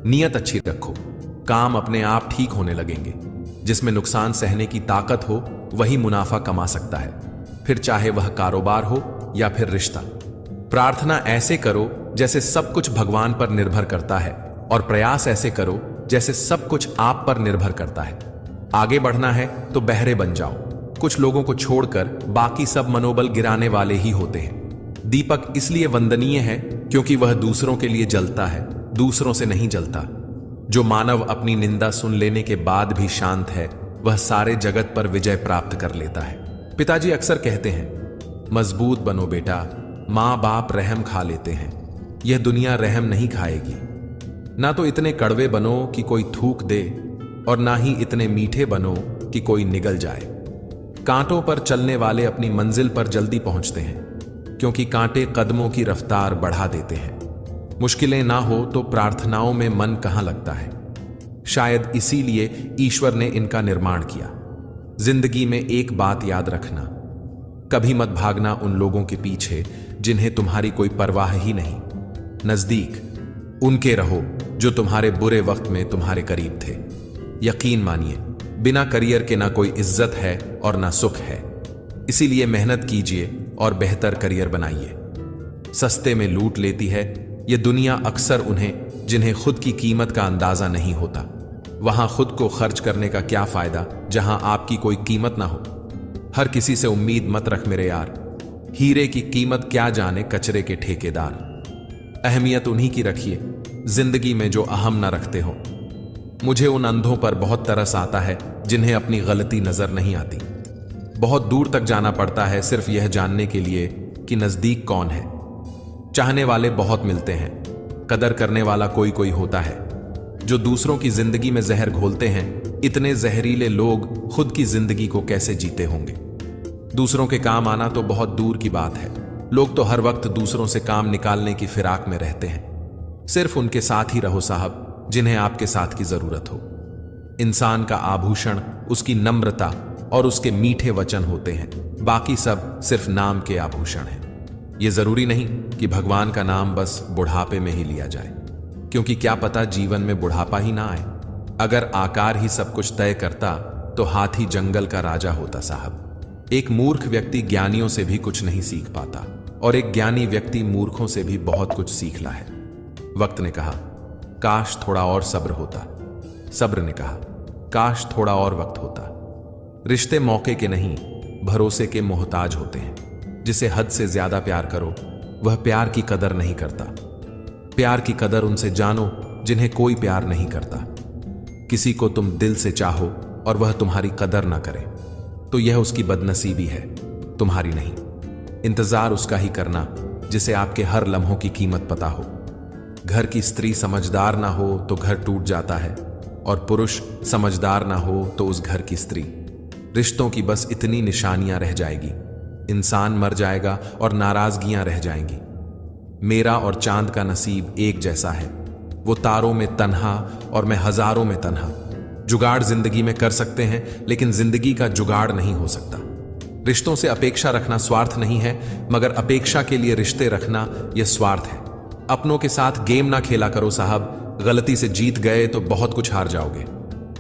नियत अच्छी रखो, काम अपने आप ठीक होने लगेंगे। जिसमें नुकसान सहने की ताकत हो वही मुनाफा कमा सकता है, फिर चाहे वह कारोबार हो या फिर रिश्ता। प्रार्थना ऐसे करो जैसे सब कुछ भगवान पर निर्भर करता है, और प्रयास ऐसे करो जैसे सब कुछ आप पर निर्भर करता है। आगे बढ़ना है तो बहरे बन जाओ। कुछ लोगों को छोड़कर बाकी सब मनोबल गिराने वाले ही होते हैं। दीपक इसलिए वंदनीय है क्योंकि वह दूसरों के लिए जलता है, दूसरों से नहीं जलता। जो मानव अपनी निंदा सुन लेने के बाद भी शांत है, वह सारे जगत पर विजय प्राप्त कर लेता है। पिताजी अक्सर कहते हैं, मजबूत बनो बेटा, माँ बाप रहम खा लेते हैं, यह दुनिया रहम नहीं खाएगी। ना तो इतने कड़वे बनो कि कोई थूक दे, और ना ही इतने मीठे बनो कि कोई निगल जाए। कांटों पर चलने वाले अपनी मंजिल पर जल्दी पहुंचते हैं, क्योंकि कांटे कदमों की रफ्तार बढ़ा देते हैं। मुश्किलें ना हो तो प्रार्थनाओं में मन कहां लगता है। शायद इसीलिए ईश्वर ने इनका निर्माण किया। जिंदगी में एक बात याद रखना, कभी मत भागना उन लोगों के पीछे जिन्हें तुम्हारी कोई परवाह ही नहीं। नजदीक उनके रहो जो तुम्हारे बुरे वक्त में तुम्हारे करीब थे। यकीन मानिए, बिना करियर के ना कोई इज्जत है और ना सुख है। इसीलिए मेहनत कीजिए और बेहतर करियर बनाइए। सस्ते में लूट लेती है ये दुनिया अक्सर उन्हें जिन्हें खुद की कीमत का अंदाजा नहीं होता। वहां खुद को खर्च करने का क्या फायदा जहां आपकी कोई कीमत ना हो। हर किसी से उम्मीद मत रख मेरे यार, हीरे की कीमत क्या जाने कचरे के ठेकेदार। अहमियत उन्हीं की रखिए जिंदगी में जो अहम ना रखते हो। मुझे उन अंधों पर बहुत तरस आता है जिन्हें अपनी गलती नजर नहीं आती। बहुत दूर तक जाना पड़ता है सिर्फ यह जानने के लिए कि नजदीक कौन है। चाहने वाले बहुत मिलते हैं, कदर करने वाला कोई कोई होता है। जो दूसरों की जिंदगी में जहर घोलते हैं, इतने जहरीले लोग खुद की जिंदगी को कैसे जीते होंगे। दूसरों के काम आना तो बहुत दूर की बात है। लोग तो हर वक्त दूसरों से काम निकालने की फिराक में रहते हैं। सिर्फ उनके साथ ही रहो साहब जिन्हें आपके साथ की जरूरत हो। इंसान का आभूषण उसकी नम्रता और उसके मीठे वचन होते हैं, बाकी सब सिर्फ नाम के आभूषण हैं। यह जरूरी नहीं कि भगवान का नाम बस बुढ़ापे में ही लिया जाए, क्योंकि क्या पता जीवन में बुढ़ापा ही ना आए। अगर आकार ही सब कुछ तय करता तो हाथी जंगल का राजा होता साहब। एक मूर्ख व्यक्ति ज्ञानियों से भी कुछ नहीं सीख पाता, और एक ज्ञानी व्यक्ति मूर्खों से भी बहुत कुछ सीख ला है। वक्त ने कहा, काश थोड़ा और सब्र होता। सब्र ने कहा, काश थोड़ा और वक्त होता। रिश्ते मौके के नहीं, भरोसे के मोहताज होते हैं। जिसे हद से ज्यादा प्यार करो वह प्यार की कदर नहीं करता। प्यार की कदर उनसे जानो जिन्हें कोई प्यार नहीं करता। किसी को तुम दिल से चाहो और वह तुम्हारी कदर ना करे तो यह उसकी बदनसीबी है, तुम्हारी नहीं। इंतजार उसका ही करना जिसे आपके हर लम्हों की कीमत पता हो। घर की स्त्री समझदार ना हो तो घर टूट जाता है, और पुरुष समझदार ना हो तो उस घर की स्त्री। रिश्तों की बस इतनी निशानियां रह जाएगी, इंसान मर जाएगा और नाराजगियां रह जाएंगी। मेरा और चांद का नसीब एक जैसा है, वो तारों में तन्हा और मैं हजारों में तन्हा। जुगाड़ जिंदगी में कर सकते हैं, लेकिन जिंदगी का जुगाड़ नहीं हो सकता। रिश्तों से अपेक्षा रखना स्वार्थ नहीं है, मगर अपेक्षा के लिए रिश्ते रखना यह स्वार्थ है। अपनों के साथ गेम ना खेला करो साहब, गलती से जीत गए तो बहुत कुछ हार जाओगे।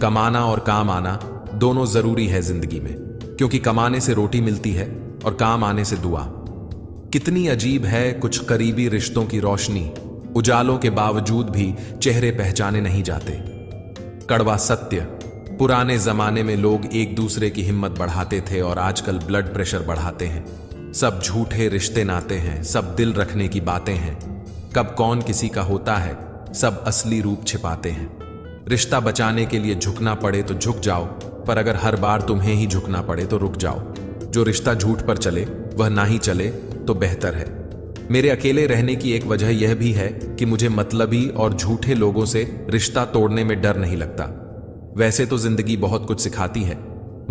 कमाना और काम आना दोनों जरूरी है जिंदगी में, क्योंकि कमाने से रोटी मिलती है और काम आने से दुआ। कितनी अजीब है कुछ करीबी रिश्तों की रोशनी, उजालों के बावजूद भी चेहरे पहचाने नहीं जाते। कड़वा सत्य, पुराने जमाने में लोग एक दूसरे की हिम्मत बढ़ाते थे और आजकल ब्लड प्रेशर बढ़ाते हैं। सब झूठे रिश्ते नाते हैं, सब दिल रखने की बातें हैं। कब कौन किसी का होता है, सब असली रूप छिपाते हैं। रिश्ता बचाने के लिए झुकना पड़े तो झुक जाओ, पर अगर हर बार तुम्हें ही झुकना पड़े तो रुक जाओ। जो रिश्ता झूठ पर चले वह ना ही चले तो बेहतर है। मेरे अकेले रहने की एक वजह यह भी है कि मुझे मतलबी और झूठे लोगों से रिश्ता तोड़ने में डर नहीं लगता। वैसे तो जिंदगी बहुत कुछ सिखाती है,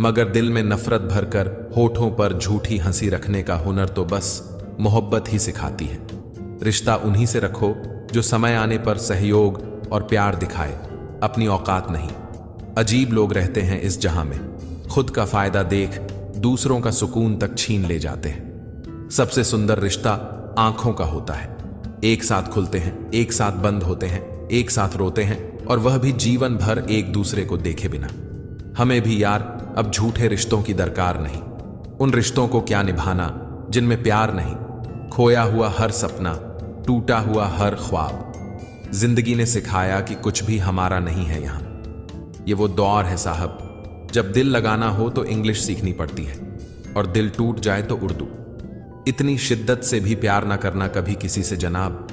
मगर दिल में नफरत भरकर होठों पर झूठी हंसी रखने का हुनर तो बस मोहब्बत ही सिखाती है। रिश्ता उन्हीं से रखो जो समय आने पर सहयोग और प्यार दिखाए, अपनी औकात नहीं। अजीब लोग रहते हैं इस जहां में, खुद का फायदा देख दूसरों का सुकून तक छीन ले जाते हैं। सबसे सुंदर रिश्ता आंखों का होता है। एक साथ खुलते हैं, एक साथ बंद होते हैं, एक साथ रोते हैं, और वह भी जीवन भर एक दूसरे को देखे बिना। हमें भी यार अब झूठे रिश्तों की दरकार नहीं। उन रिश्तों को क्या निभाना जिनमें प्यार नहीं, खोया हुआ हर सपना, टूटा हुआ हर ख्वाब। जिंदगी ने सिखाया कि कुछ भी हमारा नहीं है यहां। ये वो दौर है साहब, जब दिल लगाना हो तो इंग्लिश सीखनी पड़ती है, और दिल टूट जाए तो उर्दू। इतनी शिद्दत से भी प्यार ना करना कभी किसी से जनाब।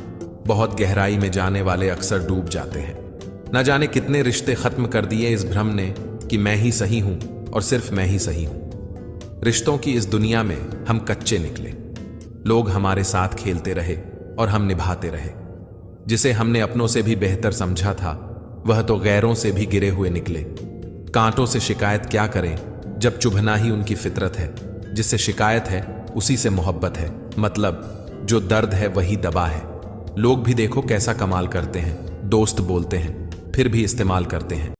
बहुत गहराई में जाने वाले अक्सर डूब जाते हैं। ना जाने कितने रिश्ते खत्म कर दिए इस भ्रम ने कि मैं ही सही हूं और सिर्फ मैं ही सही हूं। रिश्तों की इस दुनिया में हम कच्चे निकले। लोग हमारे साथ खेलते रहे और हम निभाते रहे। जिसे हमने अपनों से भी बेहतर समझा था, वह तो गैरों से भी गिरे हुए निकले। कांटों से शिकायत क्या करें जब चुभना ही उनकी फितरत है। जिससे शिकायत है उसी से मोहब्बत है, मतलब जो दर्द है वही दवा है। लोग भी देखो कैसा कमाल करते हैं, दोस्त बोलते हैं फिर भी इस्तेमाल करते हैं।